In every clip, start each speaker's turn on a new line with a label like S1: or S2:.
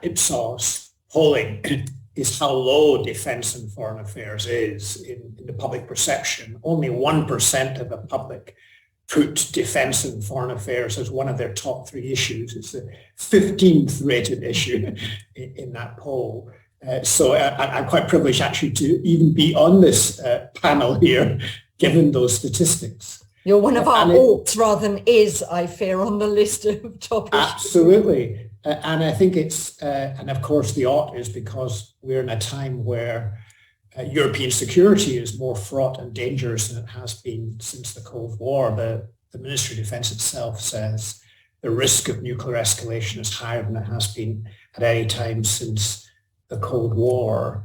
S1: Ipsos polling is how low defense and foreign affairs is in the public perception. Only 1% of the public put defense and foreign affairs as one of their top three issues. It's the 15th rated issue in that poll. So I'm quite privileged actually to even be on this panel here, given those statistics.
S2: You're one of our oughts rather than is, I fear, on the list of top issues.
S1: Absolutely. And I think it's, and of course the ought is because we're in a time where European security is more fraught and dangerous than it has been since the Cold War. The Ministry of Defense itself says the risk of nuclear escalation is higher than it has been at any time since the Cold War.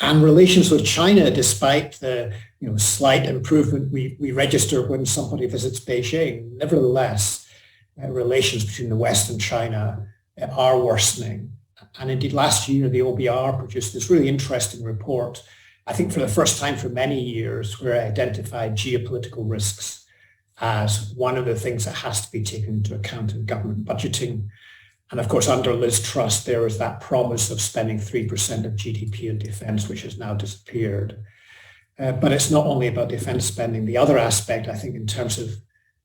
S1: And relations with China, despite the slight improvement we register when somebody visits Beijing, nevertheless, relations between the West and China are worsening. And indeed, last year, the OBR produced this really interesting report, I think for the first time for many years, where it identified geopolitical risks as one of the things that has to be taken into account in government budgeting. And of course, under Liz Truss, there was that promise of spending 3% of GDP on defense, which has now disappeared. But it's not only about defense spending. The other aspect, I think, in terms of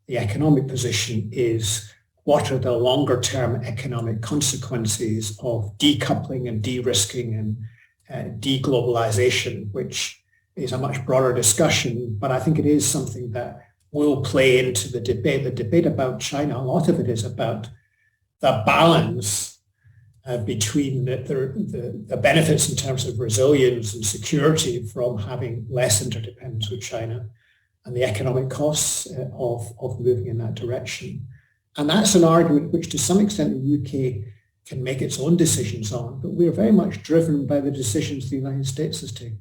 S1: the economic position is what are the longer term economic consequences of decoupling and de-risking and deglobalization, which is a much broader discussion. But I think it is something that will play into the debate. The debate about China, a lot of it is about the balance between the benefits in terms of resilience and security from having less interdependence with China and the economic costs of moving in that direction. And that's an argument which to some extent the UK can make its own decisions on, but we're very much driven by the decisions the United States has taken.